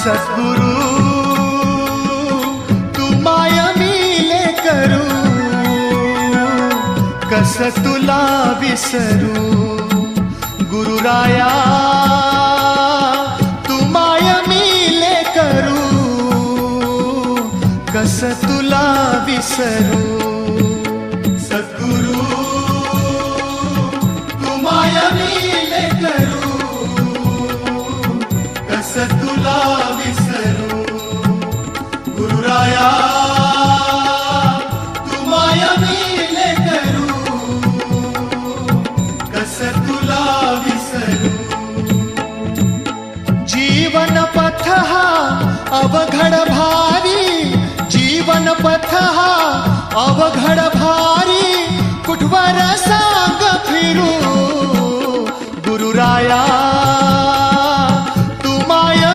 सद्गुरु तू माय मिले करू, कस तुला विसरू. गुरुराया तू माय मिले करू, कस तुला विसरू. सद्गुरु तू माय मिले करू, कस तुला विसरू. गुरुराया तू माय मिले करू, कस तुला विसरू. जीवन पथ हा अवघड भारी, जीवन पथ हा अवघड भारी, कुठवर सांग फिरू. गुरुराया